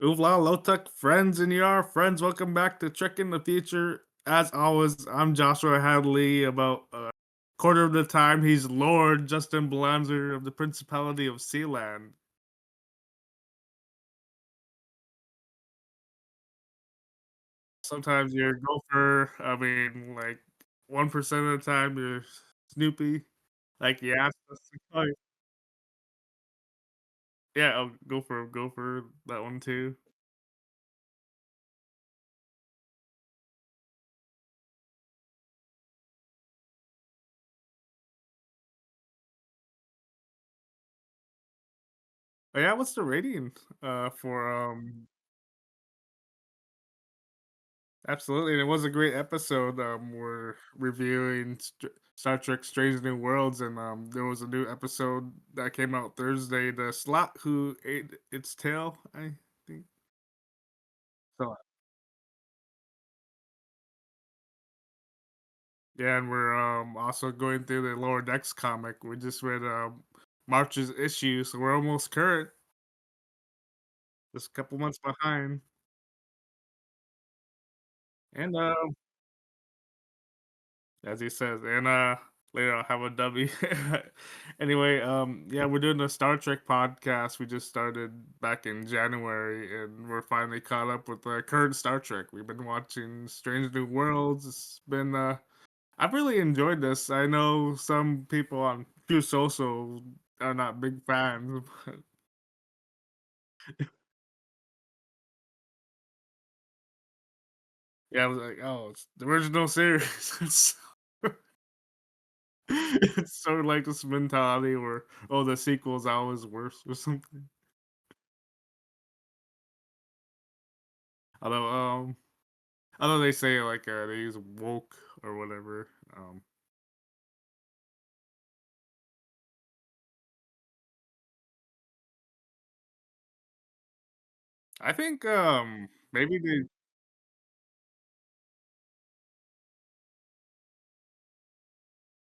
Oofla, low tech friends in your friends. Welcome back to Trek in the Future. As always, I'm Joshua Hadley. About a quarter of the time, he's Lord Justin Blanzer of the Principality of Sealand. Sometimes you're Gopher. I mean, like 1% of the time you're Snoopy. Like, yeah, oh, yeah, Gopher, that one too. Oh, yeah, what's the rating? For Absolutely, and it was a great episode. We're reviewing Star Trek: Strange New Worlds, and there was a new episode that came out Thursday. The slot who ate its tail, I think. So yeah, and we're also going through the Lower Decks comic. We just read March's issue, so we're almost current. Just a couple months behind, and as he says, and later I'll have a W. Anyway, yeah, we're doing a Star Trek podcast. We just started back in January, and we're finally caught up with the current Star Trek. We've been watching Strange New Worlds. It's been I've really enjoyed this. I know some people on Q Social are not big fans. But yeah, I was like, oh, it's the original series. It's sort of like this mentality where, oh, the sequel's always worse or something. Although, although they say like they use woke or whatever. Um, I think maybe they,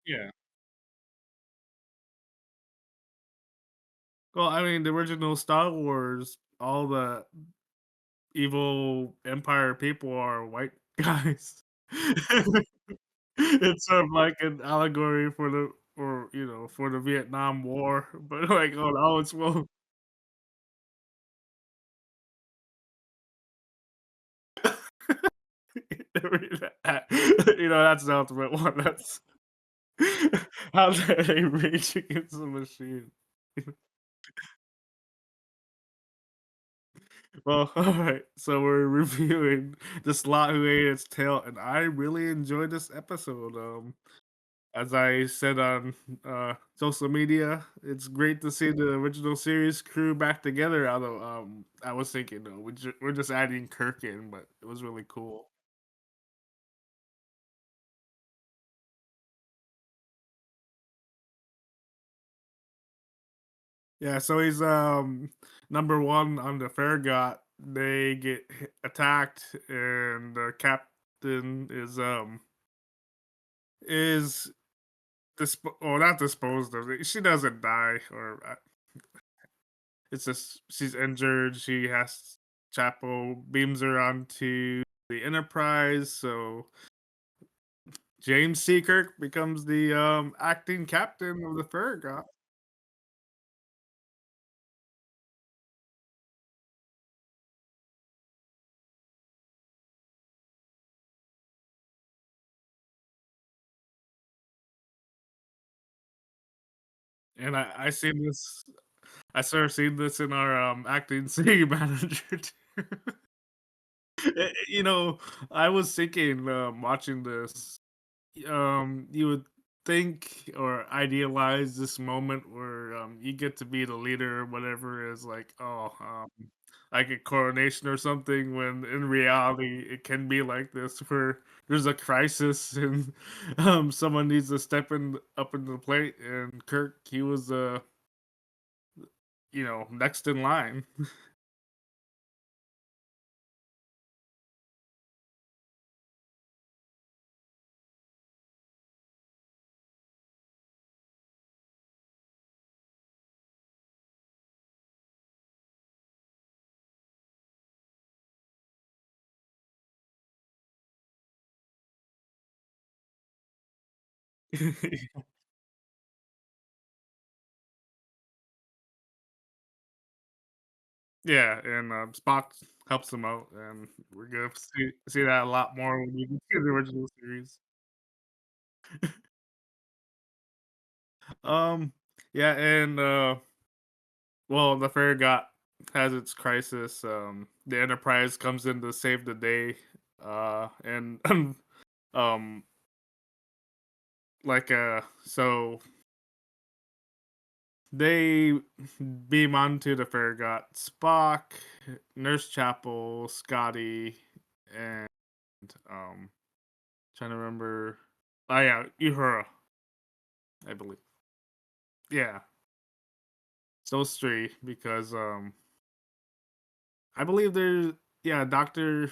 yeah. Well, I mean, the original Star Wars, all the evil Empire people are white guys. It's sort of like an allegory for the, or for the Vietnam War, but like, oh no, it's well, that's the ultimate one. That's how they rage against the machine. Well, alright, so we're reviewing The Slot Who Ate Its Tail, and I really enjoyed this episode. As I said on social media, it's great to see the original series crew back together. Although I was thinking, no, we're just adding Kirk in, but it was really cool. Yeah, so he's number one on the Farragut. They get attacked, and the captain is or not disposed of. She doesn't die, or it's just she's injured. She has Chapel beams her onto the Enterprise, so James C. Kirk becomes the acting captain of the Farragut. And I started seeing this in our acting city manager too. You know, I was thinking, watching this, you would think or idealize this moment where you get to be the leader or whatever is like, oh, like a coronation or something. When in reality, it can be like this, where there's a crisis and someone needs to step in up into the plate. And Kirk, he was next in line. Yeah, and, Spock helps him out, and we're gonna see that a lot more when you see the original series. Um, yeah, and, well, the Farragut has its crisis, the Enterprise comes in to save the day, and, um, so they beam onto the Farragut. Spock, Nurse Chapel, Scotty, and, um, trying to remember yeah, Uhura, I believe. Yeah, it's those 3 because, I believe there's yeah, Doctor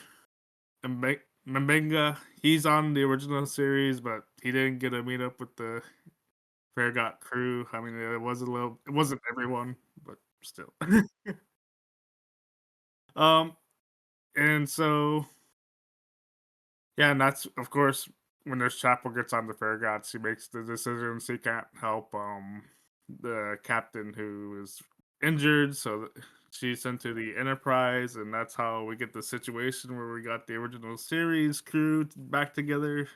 Mbenga, he's on the original series, but he didn't get to meet up with the Farragut crew. I mean, it wasn't everyone, but still. Um, and so yeah, and that's of course when there's Chapel gets on the Farragut, she makes the decision she can't help the captain who is injured, so she's sent to the Enterprise, and that's how we get the situation where we got the original series crew back together.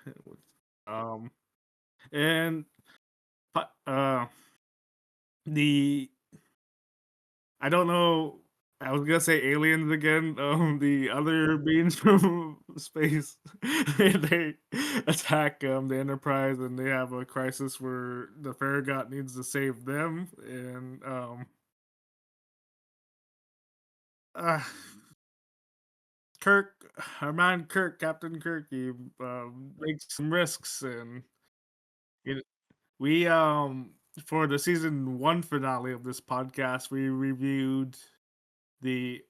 Um, and the I don't know. I was gonna say aliens again. The other beings from space, they attack the Enterprise, and they have a crisis where the Farragut needs to save them, and uh, Kirk, our man Kirk, Captain Kirk, he makes some risks, and it, we for the season 1 finale of this podcast, we reviewed the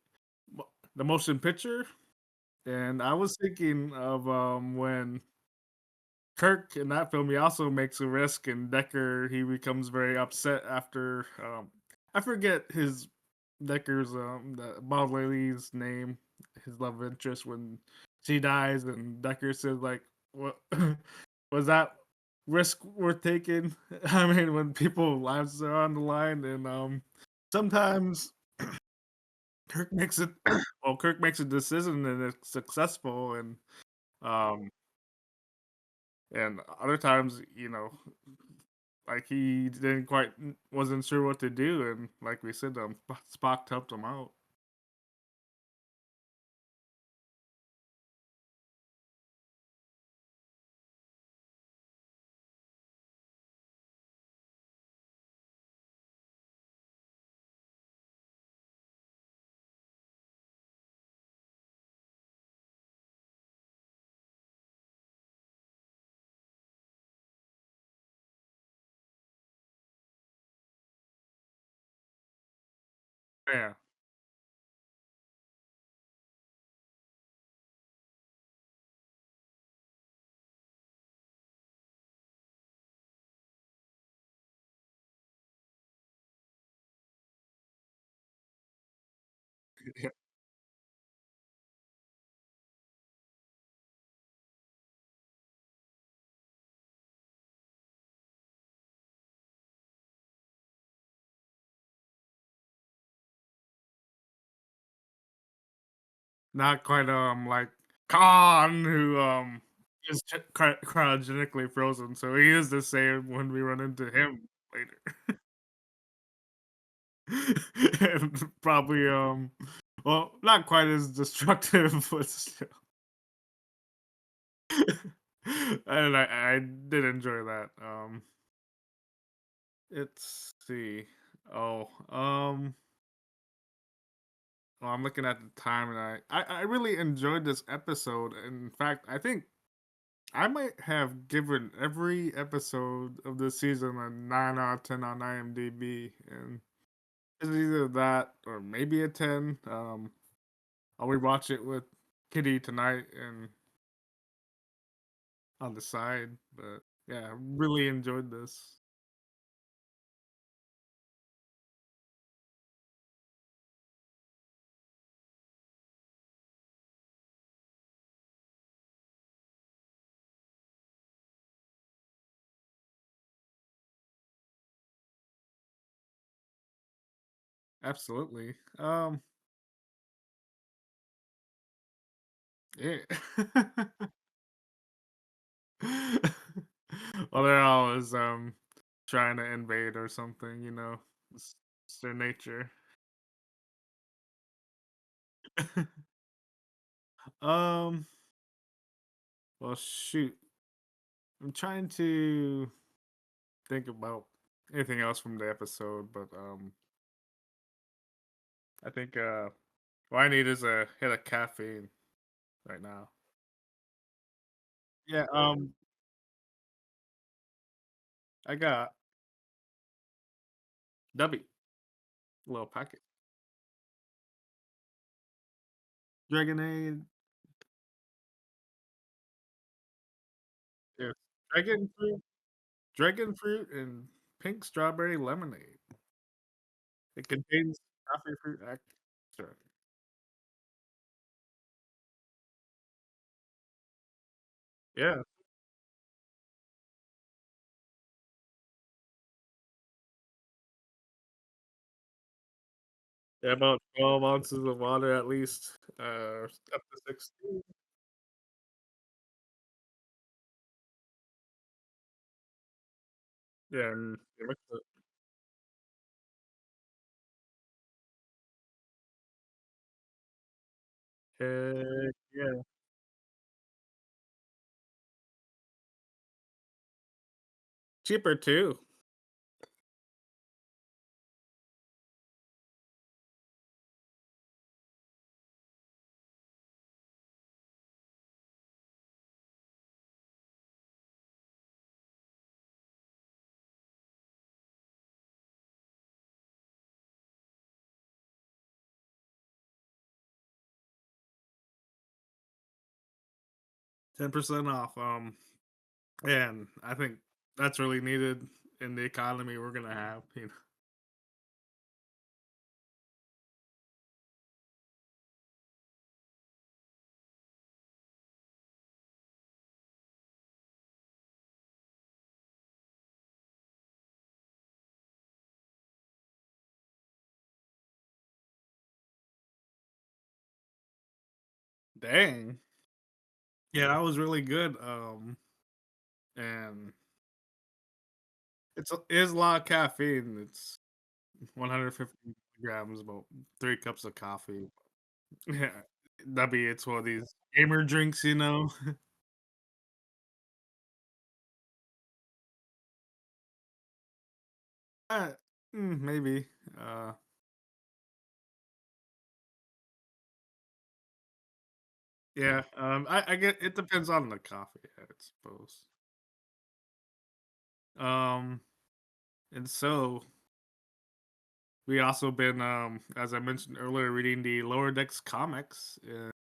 the motion picture. And I was thinking of, when Kirk in that film, he also makes a risk, and Decker, he becomes very upset after, I forget his Decker's, the bald lady's name, his love interest when she dies, and Decker says like, "What was that risk worth taking?" I mean, when people lives are on the line, and sometimes Kirk makes it, well, Kirk makes a decision and it's successful, um, and other times, like he didn't quite wasn't sure what to do, and like we said, Spock helped him out. Yeah, yeah, not quite like Khan, who is cryogenically frozen, so he is the same when we run into him later, and probably well, not quite as destructive, but still. And I did enjoy that. Let's see. Oh, well, I'm looking at the time, and I really enjoyed this episode. In fact, I think I might have given every episode of this season a 9 out of 10 on IMDb, and it's either that or maybe a 10. I'll rewatch it with Kitty tonight and on the side, but yeah, I really enjoyed this. absolutely. Yeah. Well, they're always trying to invade or something, you know. It's their nature. um, well, shoot. I'm trying to think about anything else from the episode, but I think what I need is a hit of caffeine right now. Yeah, I got W, little packet. Dragonade, yeah. Dragon fruit, dragon fruit, and pink strawberry lemonade. It contains coffee fruit extract. Yeah, yeah, about 12 ounces of water at least, up to 16. Yeah, and you mix it. Heck yeah. Cheaper too. 10% off. And I think that's really needed in the economy we're gonna have, you know. Dang. Yeah, that was really good. And it is a lot of caffeine. It's 150 grams, about 3 cups of coffee. Yeah, it's one of these gamer drinks, you know. Uh, maybe. Uh, yeah. I get it depends on the coffee, I suppose. Um, and so we also been, as I mentioned earlier, reading the Lower Decks comics, and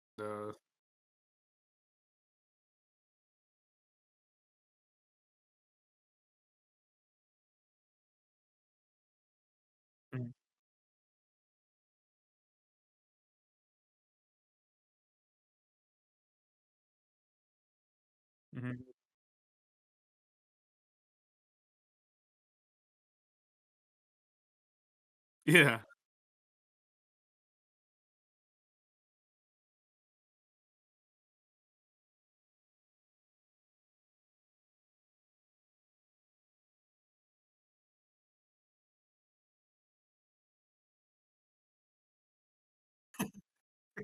Mhm, mhm. Yeah,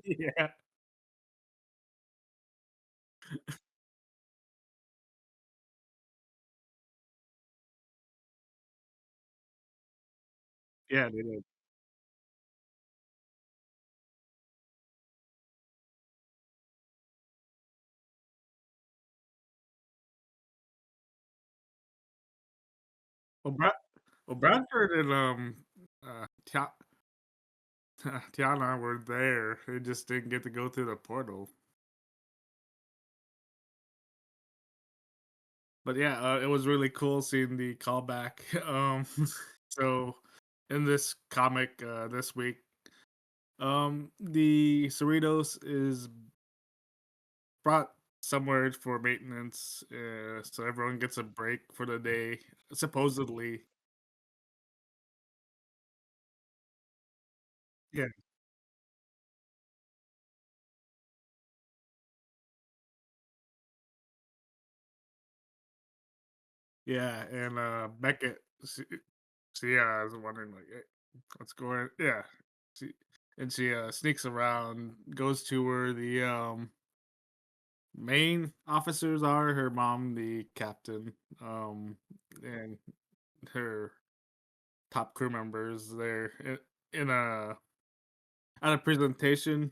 yeah, yeah, they did. Well, Bradford and Tiana were there. They just didn't get to go through the portal. But yeah, it was really cool seeing the callback. So in this comic this week, the Cerritos is brought somewhere for maintenance, so everyone gets a break for the day. Supposedly, Yeah, yeah, and, Beckett, yeah, I was wondering, like, "Hey, what's going" yeah, she she sneaks around, goes to where the, main officers are, her mom, the captain, and her top crew members there in a at a presentation,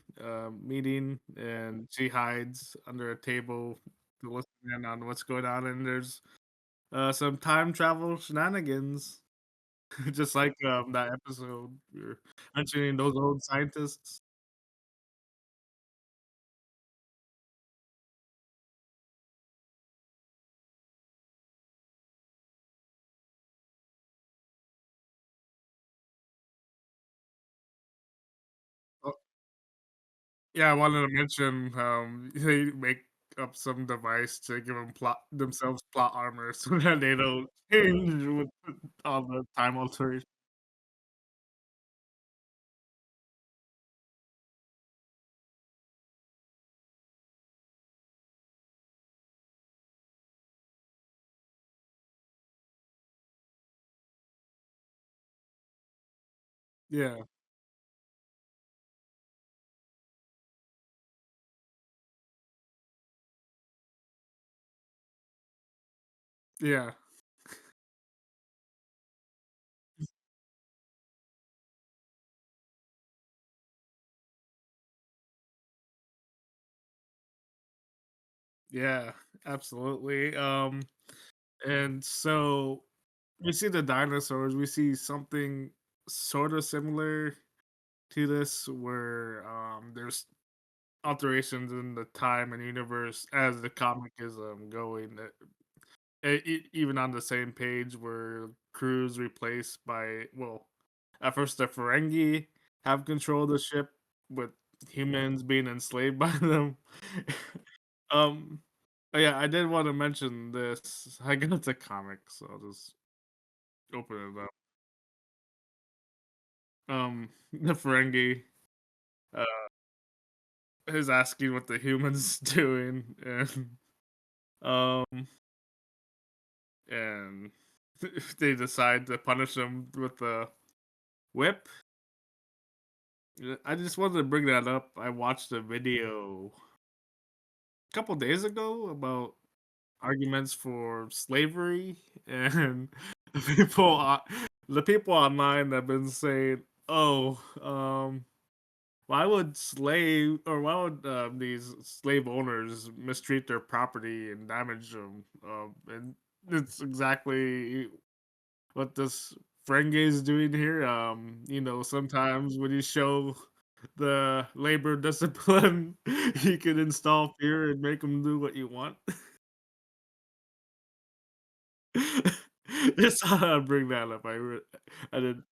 meeting, and she hides under a table to listen in on what's going on, and there's, some time travel shenanigans, just like, that episode you're mentioning those old scientists. Oh, yeah, I wanted to mention, they make up some device to give them plot themselves plot armor so that they don't change with all the time alteration. Yeah, yeah, yeah, absolutely, and so we see the dinosaurs, we see something sorta similar to this where, there's alterations in the time and universe as the comic is, going, even on the same page where crew's replaced by well, at first the Ferengi have control of the ship with humans being enslaved by them. Um, oh yeah, I did wanna mention this. I got the comic, so I'll just open it up. The Ferengi, uh, is asking what the humans doing, um, and they decide to punish them with a whip. I just wanted to bring that up. I watched a video a couple days ago about arguments for slavery, and people, the people online have been saying, "Oh, why would why would these slave owners mistreat their property and damage them?" And it's exactly what this Frenge is doing here. Sometimes when you show the labor discipline, you can install fear and make them do what you want. Just thought I'd bring that up. I didn't,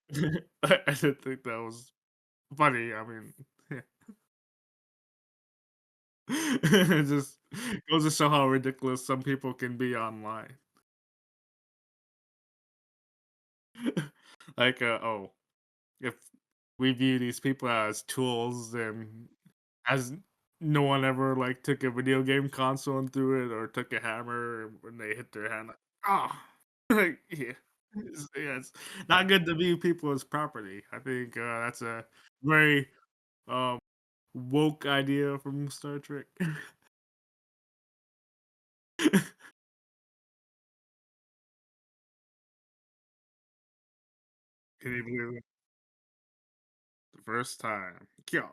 I didn't think that was funny. I mean, it just goes to show how ridiculous some people can be online. Like, oh, if we view these people as tools, then as no one ever, like, took a video game console and threw it or took a hammer when they hit their hand, like, "Ah!" Like, yeah. It's not good to view people as property. I think, that's a very, um, woke idea from Star Trek. Can you believe it? The first time. Yeah.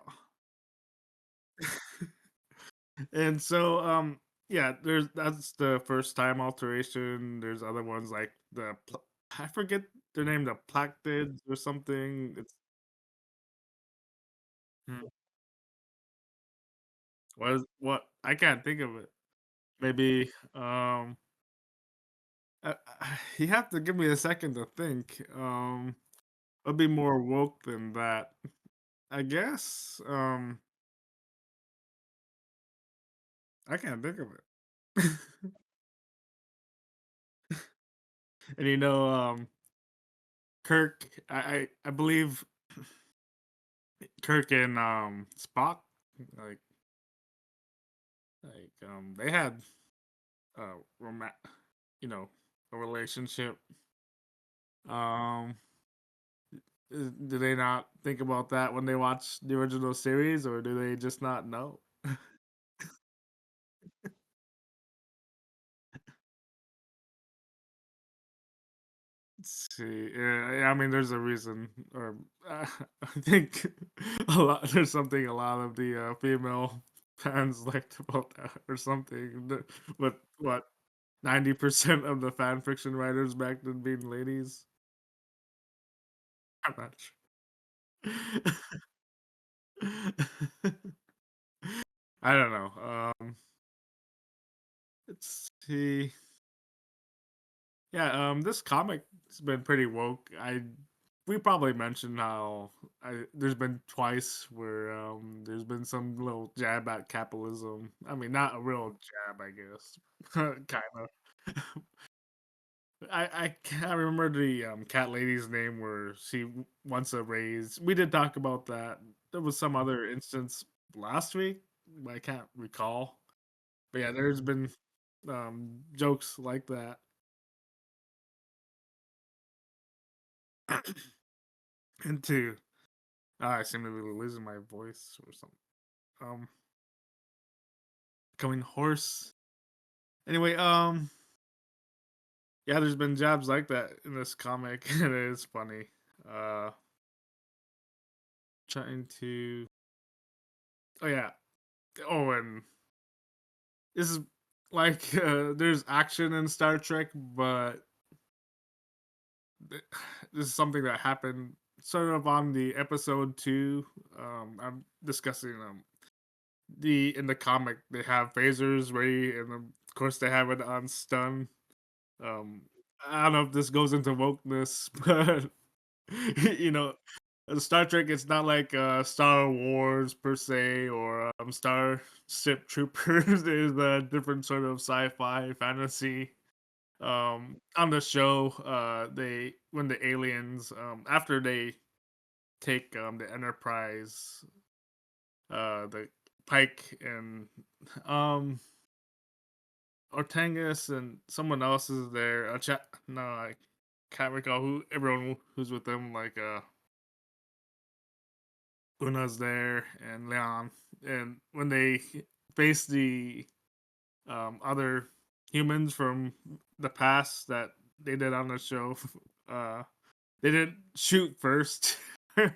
And so, yeah, that's the first time alteration. There's other ones like I forget their name, the Plactids or something. It's hmm, what I can't think of it. Maybe you have to give me a second to think. I'll be more woke than that. I guess. I can't think of it. And Kirk, I believe Kirk and Spock, like they had rom- you know, a relationship. Um, do they not think about that when they watch the original series, or do they just not know? Let's see, yeah, I mean, there's a reason, or I think there's something a lot of the female fans liked about that, or something. With what 90% of the fan fiction writers back then being ladies. I'm not sure. I don't know. Let's see. Yeah, this comic has been pretty woke. We probably mentioned how there's been twice where there's been some little jab at capitalism. I mean, not a real jab, I guess. Kind of. I can't remember the cat lady's name where she wants a raise. We did talk about that. There was some other instance last week, but I can't recall. But yeah, there's been jokes like that. And two, I seem to be losing my voice or something. Um, Becoming hoarse. Anyway, yeah, there's been jabs like that in this comic, and it is funny. Uh, Trying to. Oh yeah. Oh, and this is like there's action in Star Trek, but th- this is something that happened sort of on the episode 2. I'm discussing the in the comic they have phasers ready, and of course they have it on stun. Um, I don't know if this goes into wokeness, but you know, Star Trek, it's not like Star Wars per se, or Starship Troopers. There's a different sort of sci-fi fantasy. On the show, they when the aliens after they take the Enterprise, the Pike and um Ortangus and someone else is there. A chat. No, I can't recall who everyone who's with them. Like Una's there and Leon. And when they face the other humans from the past that they did on the show, uh, they didn't shoot first. And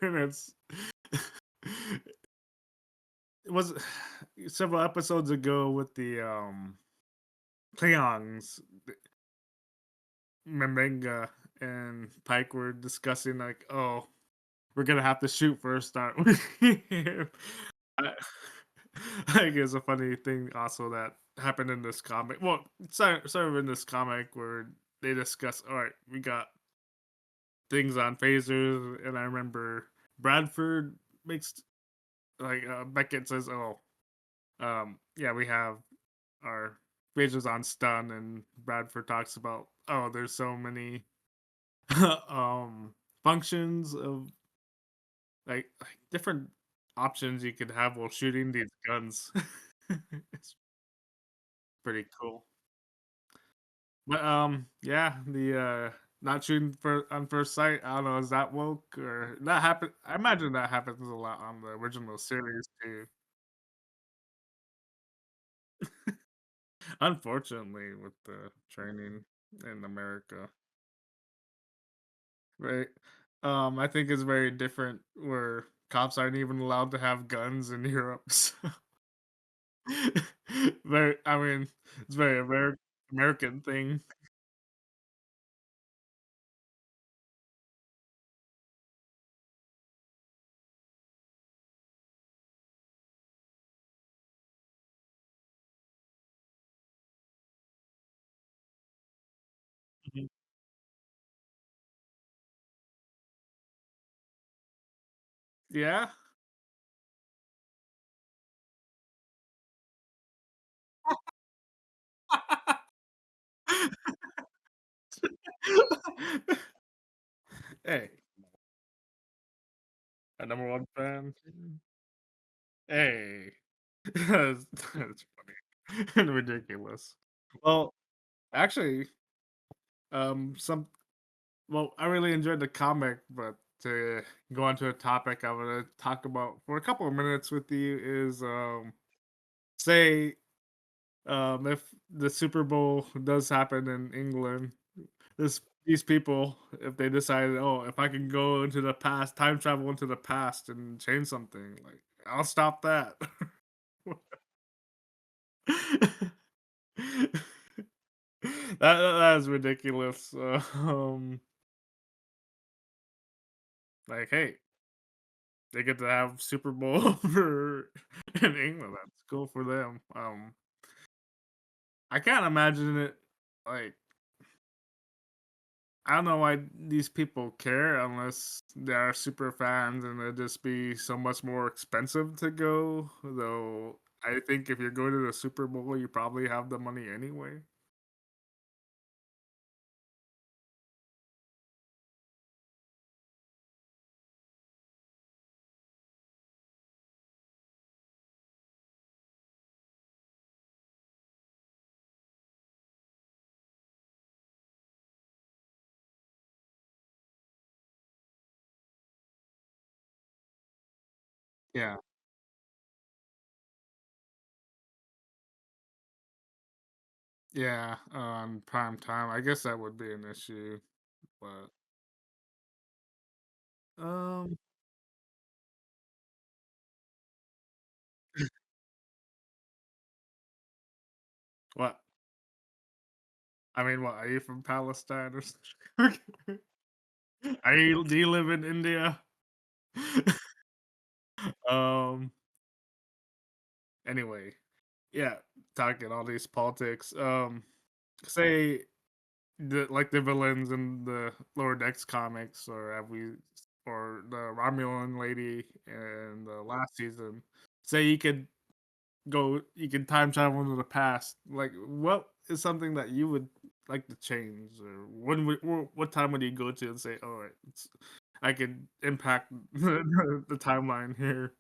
it was several episodes ago with the Klingons. Memenga and Pike were discussing like, oh, we're gonna have to shoot first, aren't we? I, I think it's a funny thing also that happened in this comic. Well, sort of in this comic where they discuss, all right, we got things on phasers, and I remember Bradford makes like Beckett says, oh, yeah, we have our phasers on stun, and Bradford talks about, oh, there's so many um functions of like different options you could have while shooting these guns. It's pretty cool. But yeah, the not shooting for on first sight, I don't know, is that woke or that happen I imagine that happens a lot on the original series too. Unfortunately with the training in America. Right. I think it's very different where cops aren't even allowed to have guns in Europe. So very, I mean, it's very American thing. Mhm. Yeah. Hey, a number one fan. Hey, that's funny and ridiculous. Well, actually, some I really enjoyed the comic, but to go on to a topic I want to talk about for a couple of minutes with you is say if the Super Bowl does happen in England, these people, if they decided, oh, if I can go into the past, time travel into the past and change something, like I'll stop that. That is ridiculous. Like, hey, they get to have Super Bowl over in England. That's cool for them. I can't imagine it. Like, I don't know why these people care unless they are super fans, and it'd just be so much more expensive to go. Though I think if you're going to the Super Bowl, you probably have the money anyway. Yeah, yeah. On prime time, I guess that would be an issue. But um, what? I mean, what? Are you from Palestine or something? Are you? Do you live in India? um. Anyway, yeah. Talking all these politics. Say the villains in the Lower Decks comics, or have we, or the Romulan lady in the last season. Say you could time travel into the past. Like, what is something that you would like to change, or what time would you go to and say, "All right, I could impact the timeline here."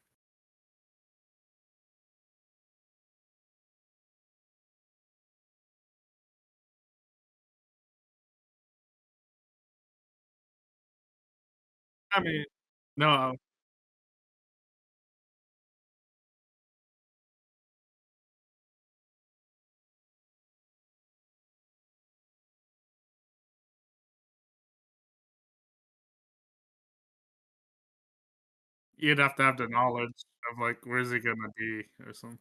I mean, no, you'd have to have the knowledge of like where's it gonna be or something.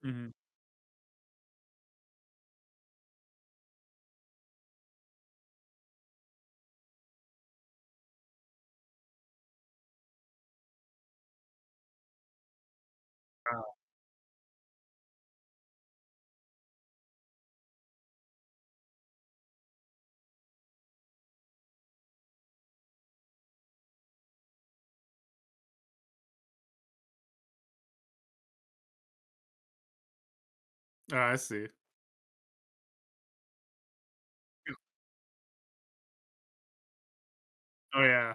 Mhm. Oh, I see. Oh yeah.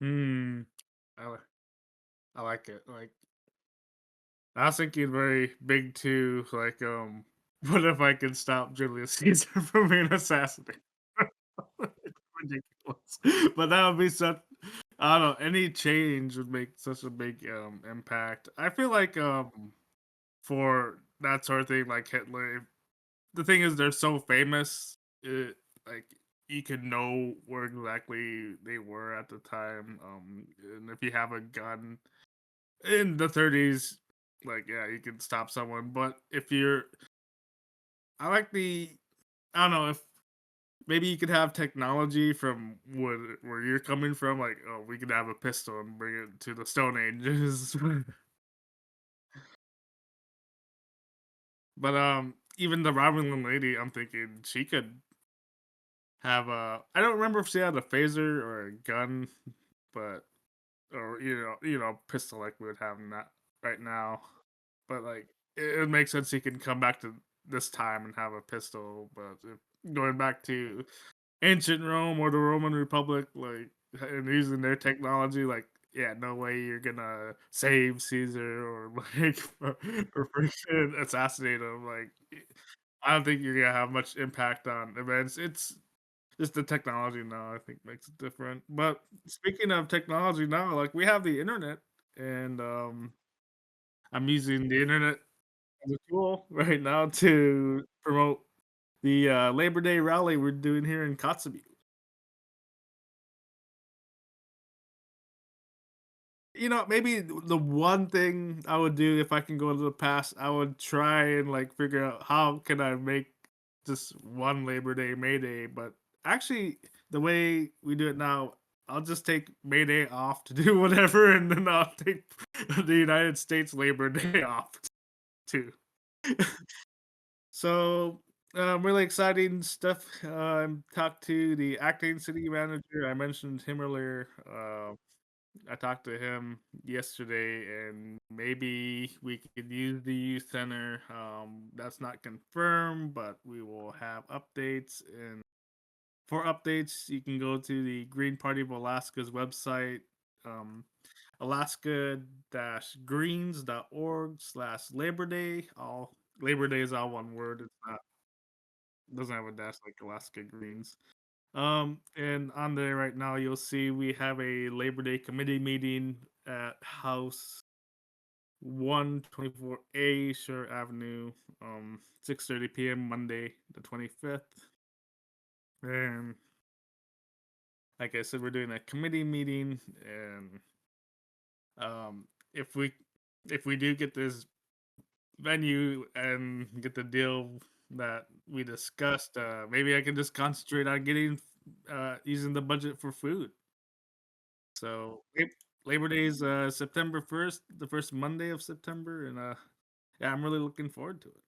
Hmm. I, li- I like it. Like I was thinking very big too. Like what if I could stop Julius Caesar from being assassinated? Ridiculous. But that would be such. I don't know. Any change would make such a big impact. I feel like for that sort of thing, like Hitler. The thing is, they're so famous. it like you can know where exactly they were at the time. And if you have a gun in the 30s, like yeah, you can stop someone. But if you're, I like the, I don't know if maybe you could have technology from where you're coming from. Like, oh, we could have a pistol and bring it to the Stone Ages. But even the Robin lady, I'm thinking she could have a. I don't remember if she had a phaser or a gun, but or pistol like we would have that right now. But like it makes sense he can come back to this time and have a pistol. But if going back to ancient Rome or the Roman Republic, like and using their technology, like yeah, no way you're gonna save Caesar or like or freaking assassinate him. Like I don't think you're gonna have much impact on events. It's just the technology now, I think, makes it different. But speaking of technology now, like we have the internet, and I'm using the internet as a tool right now to promote the Labor Day rally we're doing here in Kotzebue. Maybe the one thing I would do if I can go into the past, I would try and like figure out how can I make just one Labor Day May Day. But actually, the way we do it now, I'll just take May Day off to do whatever, and then I'll take the United States Labor Day off too. So, really exciting stuff. Talked to the acting city manager. I mentioned him earlier. I talked to him yesterday, and maybe we could use the youth center. That's not confirmed, but we will have updates. And for updates, you can go to the Green Party of Alaska's website, um, alaska-greens.org/Labor Day. All Labor Day is all one word. It's not doesn't have a dash like Alaska Greens. And on there right now, you'll see we have a Labor Day committee meeting at House 124A Shore Avenue, 6:30 p.m. Monday the 25th. And like I said, we're doing a committee meeting, and if we do get this venue and get the deal that we discussed, maybe I can just concentrate on getting using the budget for food. So Labor Day is September 1st, the first Monday of September, and yeah, I'm really looking forward to it.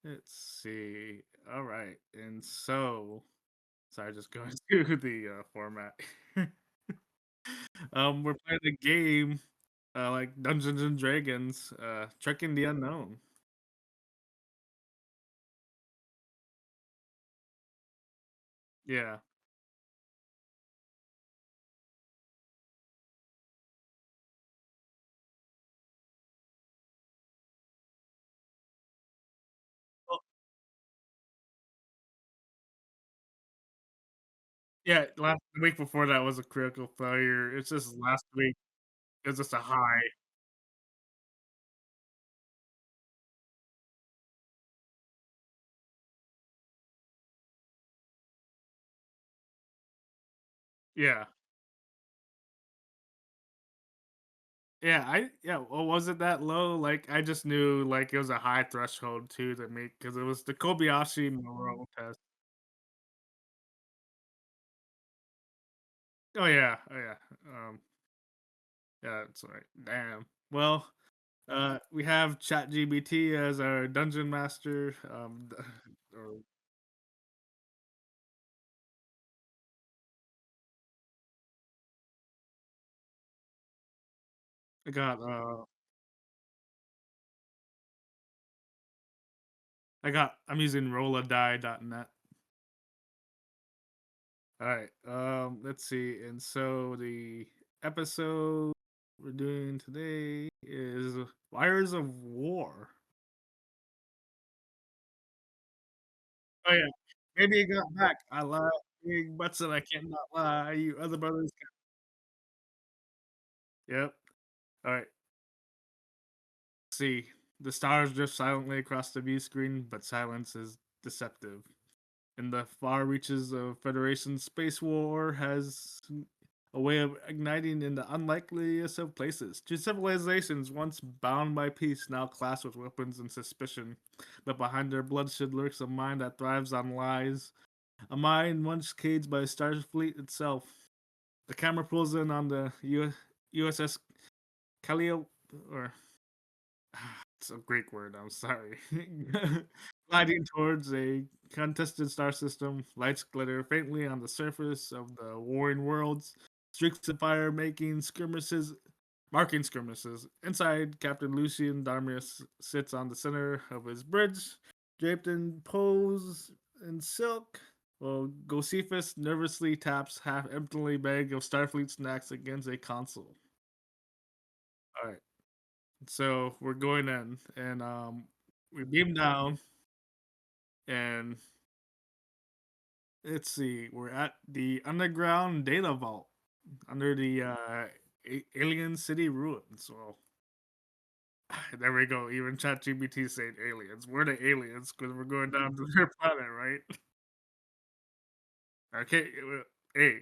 Let's see. All right, and so sorry, just going through the format. We're playing a game like Dungeons and Dragons, Trekking the Unknown. Yeah. Well, yeah, last the week before that was a critical failure. It's just last week it was just a high. Yeah. Yeah, well, was it that low? Like, I just knew, like, it was a high threshold too to make because it was the Kobayashi Maru test. Oh, yeah, yeah, that's right. Damn. Well, we have ChatGPT as our dungeon master, or I got, I'm using rolladie.net. Alright, let's see, and so the episode we're doing today is Wires of War. Oh, yeah. Maybe it got back. I love big butts and I cannot lie. You other brothers can. Yep. Alright. See. The stars drift silently across the view screen, but silence is deceptive. In the far reaches of Federation space war has a way of igniting in the unlikeliest of places. Two civilizations once bound by peace now clash with weapons and suspicion, but behind their bloodshed lurks a mind that thrives on lies, a mind once caged by Starfleet itself. The camera pulls in on the USS Callio, or it's a Greek word, I'm sorry. Gliding towards a contested star system, lights glitter faintly on the surface of the warring worlds, streaks of fire marking skirmishes. Inside, Captain Lucian Darmius sits on the center of his bridge, draped in pose and silk, while Josephus nervously taps half-empty bag of Starfleet snacks against a console. All right. So we're going in, and we beam down, and let's see, we're at the underground data vault under the alien city ruins. Well, there we go. Even ChatGPT saying aliens. We're the aliens because we're going down to their planet, right? Okay, hey,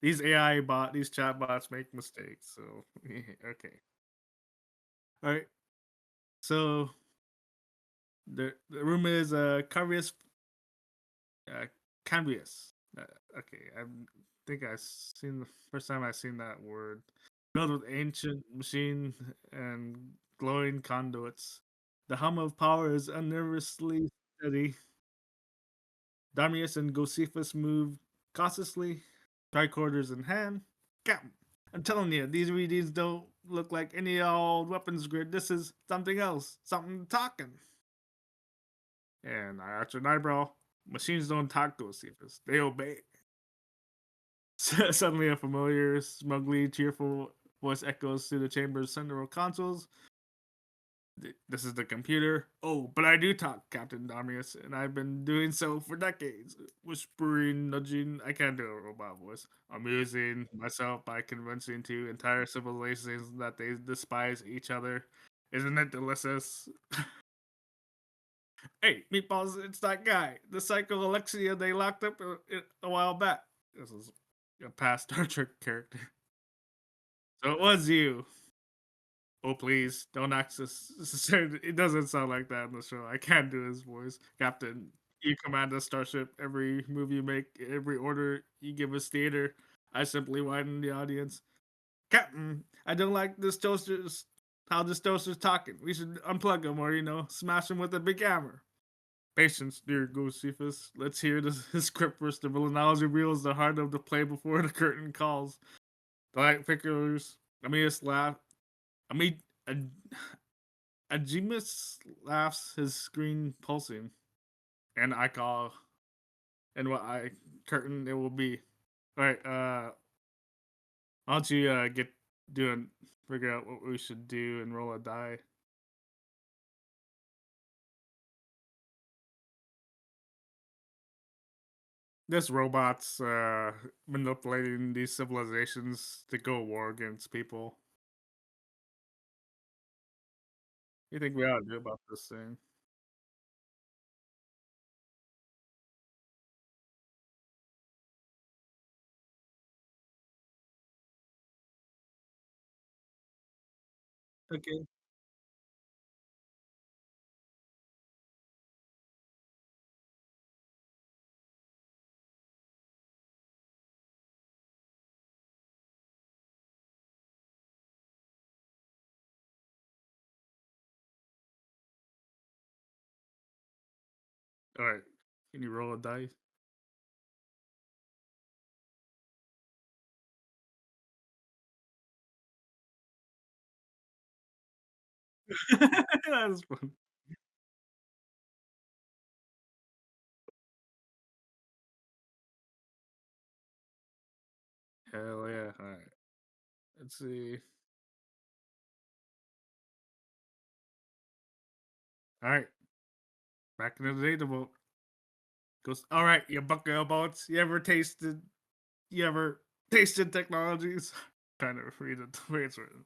these chat bots make mistakes. So okay, all right. So the room is Carvius Uh, Canvas. Okay, I think I seen the first time I seen that word. Filled with ancient machine and glowing conduits. The hum of power is unnervously steady. Damius and Josephus move cautiously, tricorders in hand. Captain, I'm telling you, these readings don't look like any old weapons grid. This is something else, something talking. And I arch an eyebrow. Machines don't talk, Josephus. They obey. Suddenly, a familiar, smugly cheerful voice echoes through the chamber's central consoles. This is the computer. Oh, but I do talk, Captain Damius, and I've been doing so for decades. Whispering, nudging. I can't do a robot voice. Amusing myself by convincing two entire civilizations that they despise each other. Isn't it delicious? Hey, Meatballs, it's that guy. The Psycho Alexia they locked up a while back. This is a past Star Trek character. So it was you. Oh, please, don't access. It doesn't sound like that in the show. I can't do his voice. Captain, you command a starship. Every move you make, every order you give us theater. I simply widen the audience. Captain, I don't like this toaster's. How this toaster's talking. We should unplug him or, smash him with a big hammer. Patience, dear Josephus. Let's hear the script first. The villainage reveals the heart of the play before the curtain calls. The light flickers. Amias laugh. Ami, Ajimus laughs, his screen pulsing, and I call, and what I curtain it will be. All right, why don't you get doing figure out what we should do and roll a die. This robot's manipulating these civilizations to go war against people. What do you think we ought to do about this thing? Okay. All right. Can you roll a dice? That's fun. Hell yeah. All right. Let's see. All right. Back in the data vault. Goes, all right, you bucko boats. You ever tasted technologies? Trying to read it the way it's written.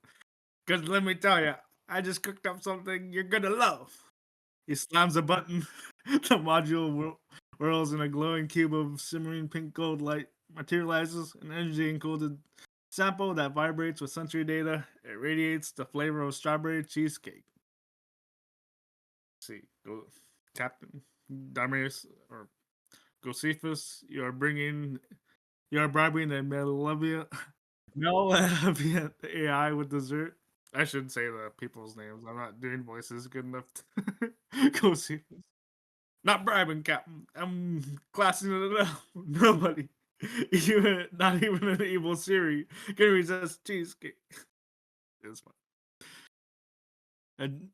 Because let me tell you, I just cooked up something you're gonna love." He slams a button. The module whirls, and a glowing cube of simmering pink gold light materializes, an energy encoded sample that vibrates with sensory data. It radiates the flavor of strawberry cheesecake. See, Captain Darius or Josephus, you are bribing a malevolent AI with dessert. I shouldn't say the people's names. I'm not doing voices good enough. Josephus. Not bribing, Captain. I'm classing it up. Nobody, not even an evil Siri, can resist cheesecake. It's fine. And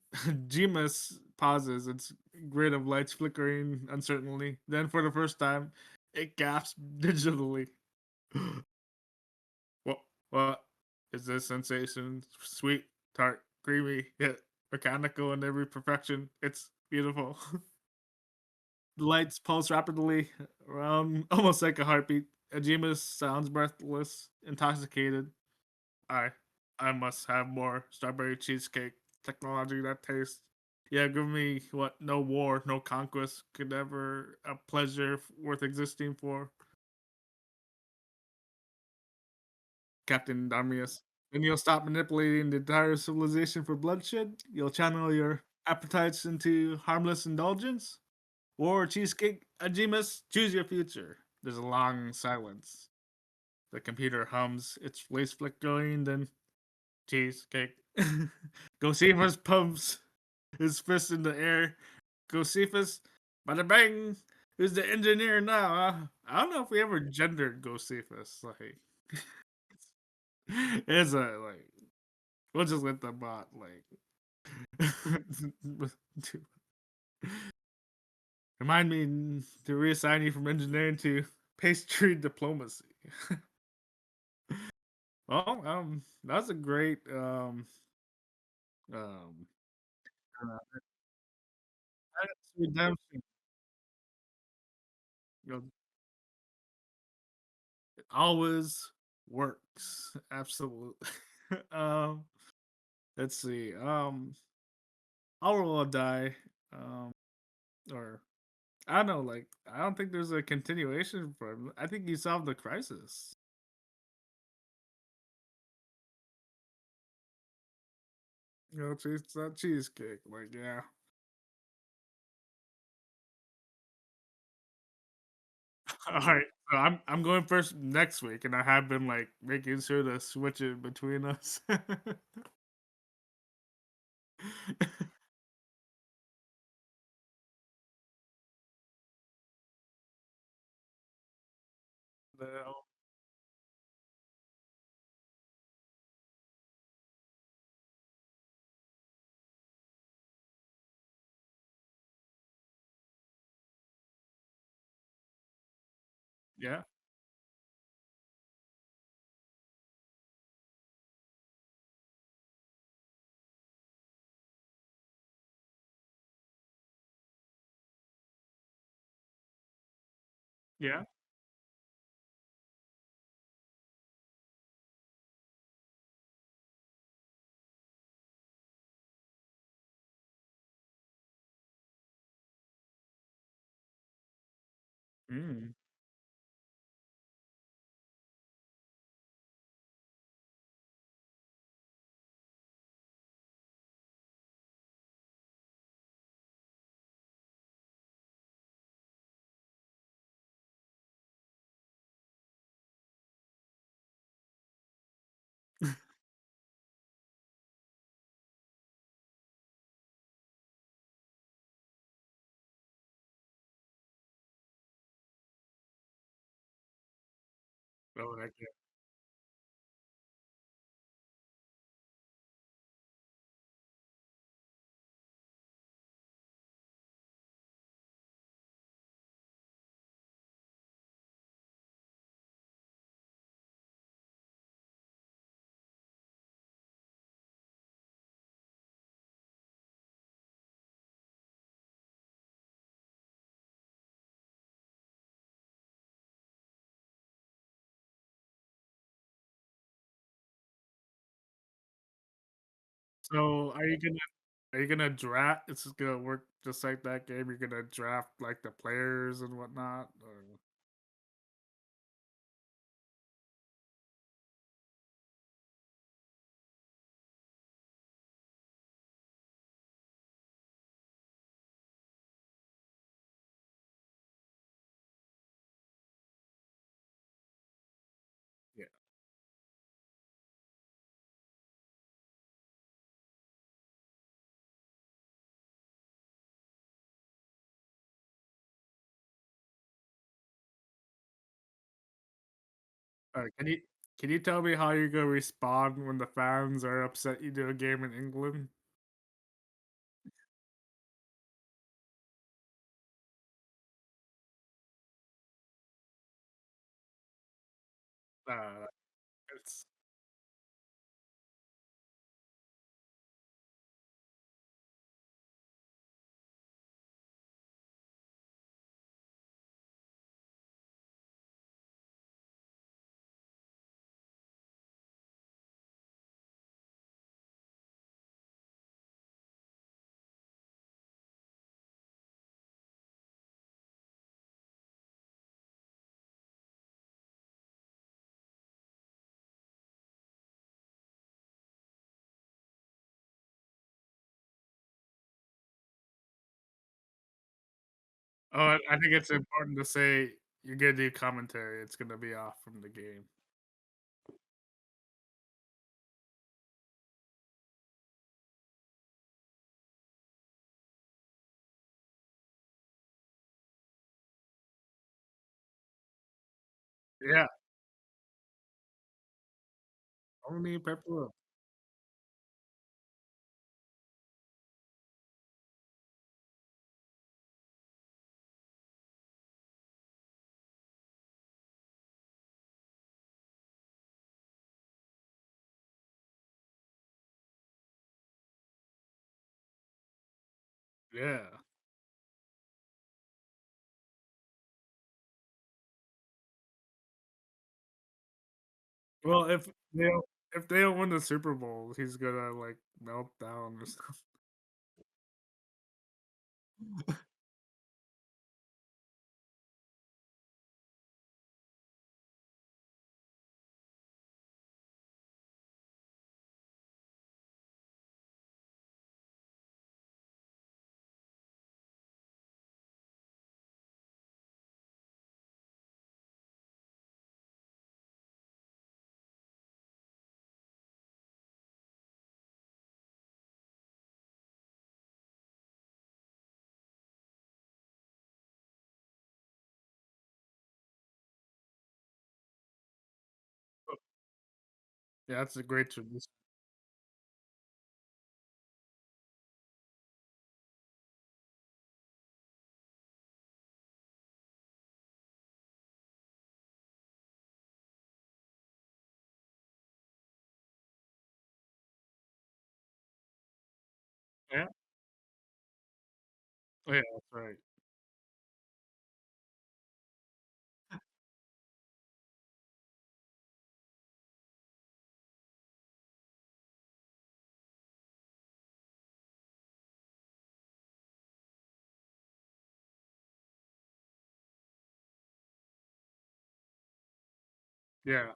Gemas pauses, its grid of lights flickering uncertainly. Then, for the first time, it gasps digitally. What? What is this sensation? Sweet, tart, creamy, yet mechanical in every perfection. It's beautiful. The lights pulse rapidly around, almost like a heartbeat. Ajimas sounds breathless, intoxicated. I, I must have more strawberry cheesecake technology that tastes. Yeah, give me what no war, no conquest could ever a pleasure worth existing for. Captain Damius. Then you'll stop manipulating the entire civilization for bloodshed. You'll channel your appetites into harmless indulgence. War, cheesecake, Ajimas, choose your future. There's a long silence. The computer hums, its face flickering, then cheesecake. Josephus pumps his fist in the air. Josephus, bada bang. Who's the engineer now? I don't know if we ever gendered Josephus. Like, it's a like. We'll just let the bot like. Remind me to reassign you from engineering to pastry diplomacy. Well, that's a great um that's redemption. You know, it always works. Absolutely. um, let's see. How will I die? Um, or I don't know. Like, I don't think there's a continuation for him. I think he solved the crisis. You know, it's that cheesecake. Like, yeah. All right. So I'm going first next week, and I have been like making sure to switch it between us. No. Yeah. Yeah. Mm. Oh, heck yeah. So, are you gonna draft? It's just gonna work just like that game, you're gonna draft, like, the players and whatnot, or yeah. Can you tell me how you're gonna respond when the fans are upset you do a game in England? Uh, it's Oh, I think it's important to say you're gonna do commentary, it's gonna be off from the game. Yeah, only pepperoni. Yeah. Well, if they don't win the Super Bowl, he's gonna, like, melt down or something. Yeah, that's a great tradition. Yeah. Oh, yeah, that's right. Yeah.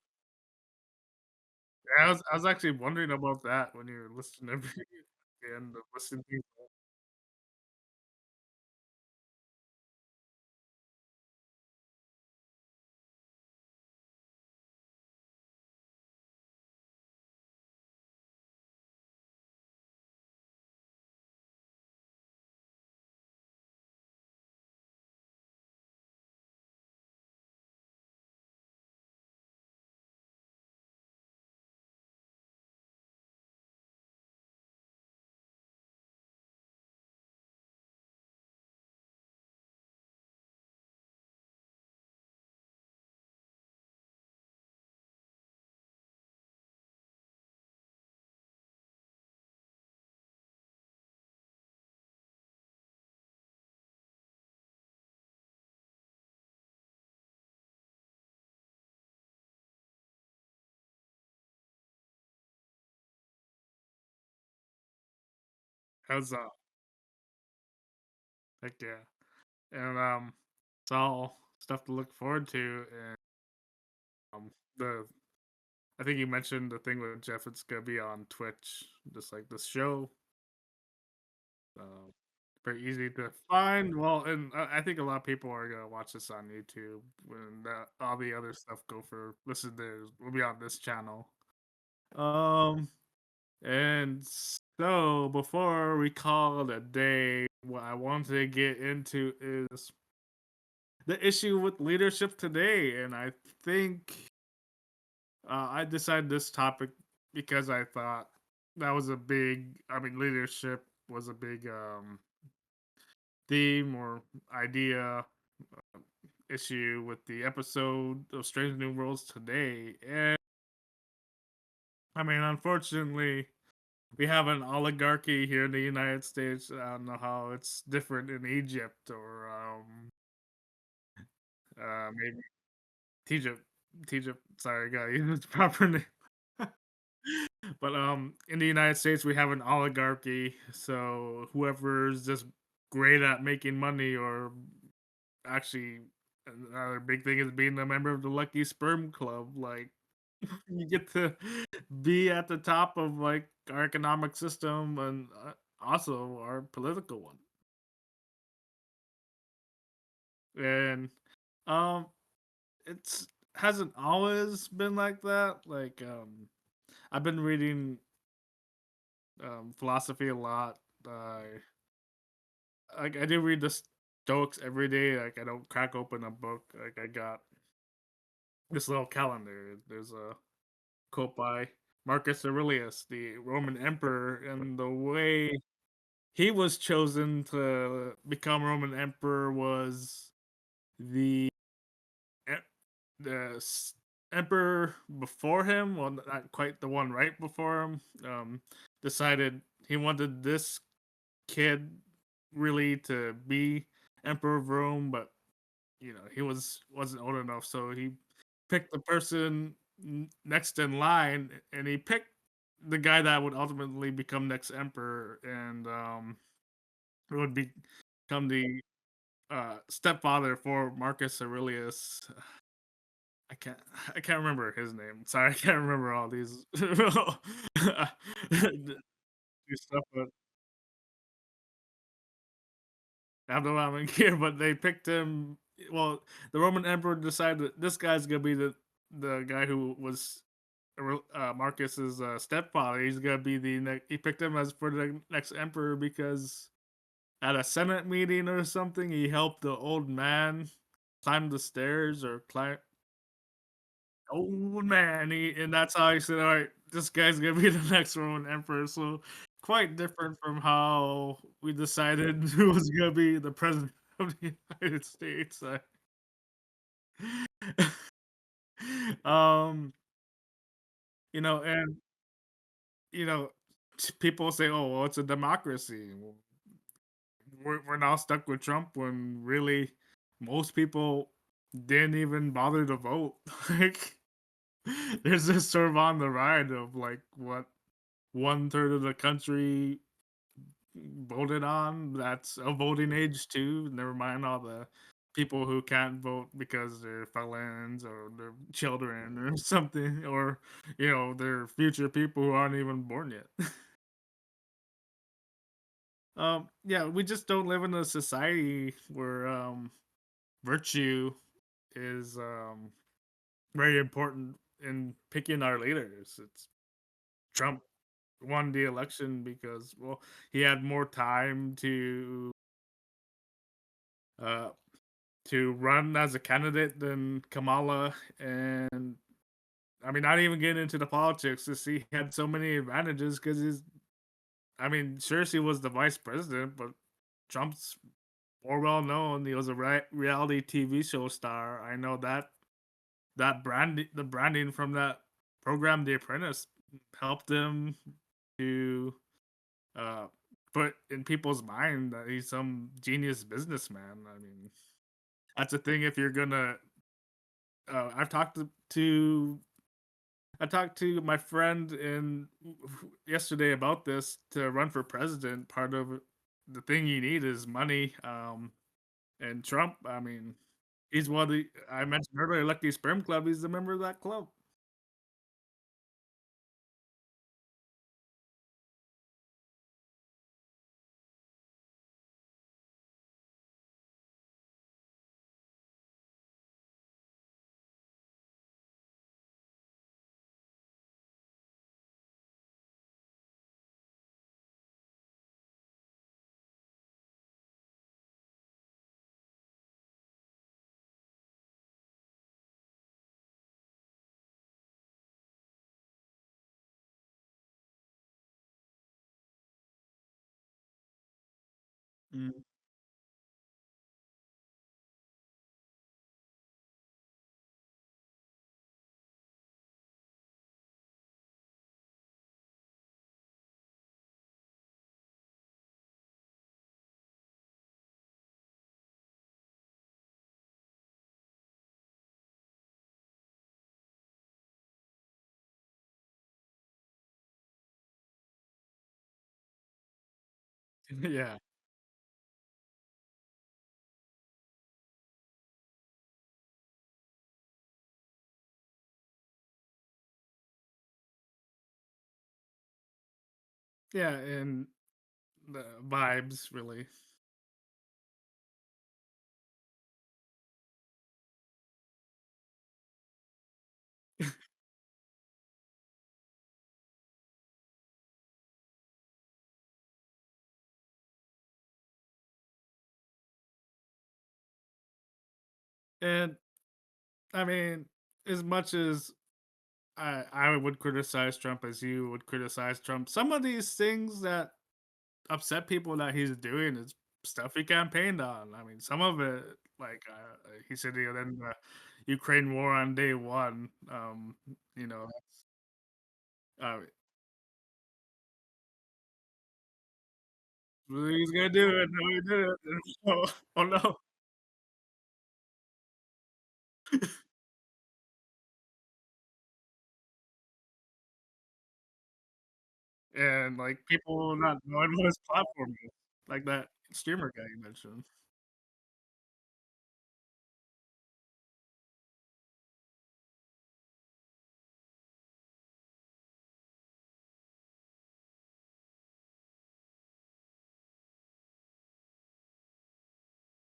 Yeah, I was actually wondering about that when you were listening every the end of listening to How's heck yeah. And it's all stuff to look forward to. And the I think you mentioned the thing with Jeff. It's gonna be on Twitch, just like this show. Uh, Very easy to find. Well, and I think a lot of people are gonna watch this on YouTube when all the other stuff go for listen. There will be on this channel. Um, and so before we call it a day, what I wanted to get into is the issue with leadership today, and I think I decided this topic because I thought that was a big. I mean, leadership was a big theme or idea issue with the episode of Strange New Worlds today, and I mean, unfortunately, we have an oligarchy here in the United States. I don't know how it's different in Egypt or maybe Egypt. Egypt. Sorry, I got to use its proper name. But in the United States, we have an oligarchy. So whoever's just great at making money, or actually, another big thing is being a member of the Lucky Sperm Club. Like you get to be at the top of like our economic system and also our political one. And um, it's hasn't always been like that. Like I've been reading philosophy a lot. Like I do read the Stoics every day. Like I don't crack open a book. Like I got this little calendar. There's a quote by Marcus Aurelius, the Roman emperor, and the way he was chosen to become Roman emperor was the e- emperor before him. Well, not quite the one right before him. Decided he wanted this kid really to be emperor of Rome, but he wasn't old enough, so he picked the person next in line, and he picked the guy that would ultimately become next emperor, and it would become the stepfather for Marcus Aurelius. I can't I can't remember his name. Sorry, I can't remember all these these stuff, but Abdurrahman Gear, but they picked him. Well, the Roman emperor decided that this guy's gonna be the guy who was Marcus's stepfather. He's gonna be the next. He picked him as for the next emperor because at a Senate meeting or something, he helped the old man climb the stairs or climb. Old man, and that's how he said, "All right, this guy's gonna be the next Roman emperor." So quite different from how we decided who was gonna be the president of the United States. um, and you know, people say, "Oh, well, it's a democracy." Well, we're now stuck with Trump when really most people didn't even bother to vote. Like, there's this sort of on the ride of like what 1/3 of the country voted on. That's a voting age too. Never mind all the people who can't vote because they're felons or they're children or something, or they're future people who aren't even born yet. Yeah, we just don't live in a society where virtue is very important in picking our leaders. It's Trump won the election because, well, he had more time uh to run as a candidate than Kamala. And I mean, not even getting into the politics, to see he had so many advantages because I mean, sure, she was the vice president, but Trump's more well known. He was a reality TV show star. I know the branding from that program, The Apprentice, helped him to uh, put in people's mind that he's some genius businessman. I mean, that's the thing. If you're gonna, I've talked to I talked to my friend in yesterday about this to run for president. Part of the thing you need is money. And Trump, I mean, he's one of the I mentioned earlier, Lucky Sperm Club. He's a member of that club. Mm. Yeah, yeah, and the vibes really. And I mean, as much as I would criticize Trump as you would criticize Trump, some of these things that upset people that he's doing is stuff he campaigned on. I mean, some of it, like he said, you know, then the Ukraine war on day one. You know, uh, he's gonna do it. No, he did it. Oh, oh no! And like people not knowing what his platform is, like that streamer guy you mentioned.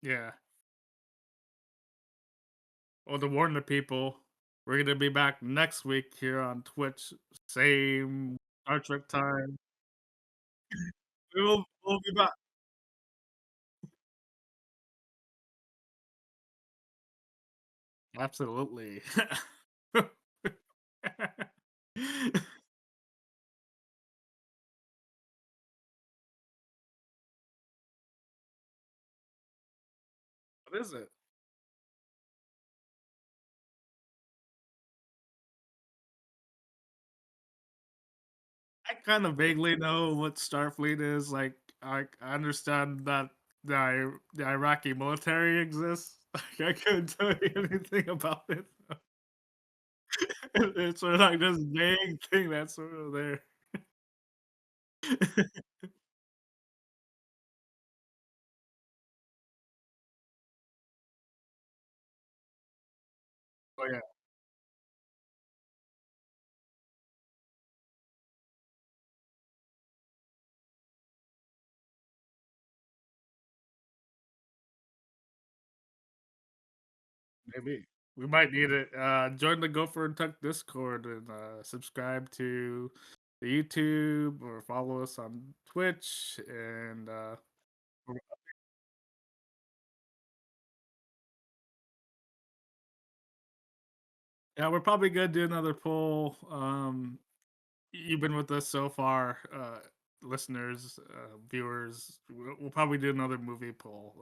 Yeah. Well, to warn the people, we're gonna be back next week here on Twitch, same Star Trek time. We'll be back. Absolutely. What is it? I kind of vaguely know what Starfleet is. Like, I understand that the Iraqi military exists. Like, I couldn't tell you anything about it. It's sort of like this vague thing that's sort of there. Oh yeah, maybe. We might need it. Join the Gopher and Tuck Discord and subscribe to the YouTube or follow us on Twitch. And yeah, we're probably gonna do another poll. You've been with us so far, listeners, viewers. We'll probably do another movie poll.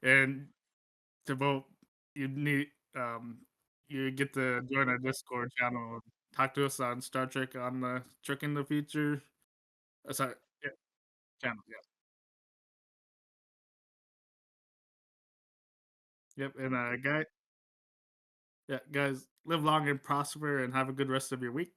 And to vote, you need you get to join our Discord channel and talk to us on Star Trek on the Trek in the Future. Sorry, yeah, channel. Yeah. Yep. And guy, Yeah, guys, live long and prosper and have a good rest of your week.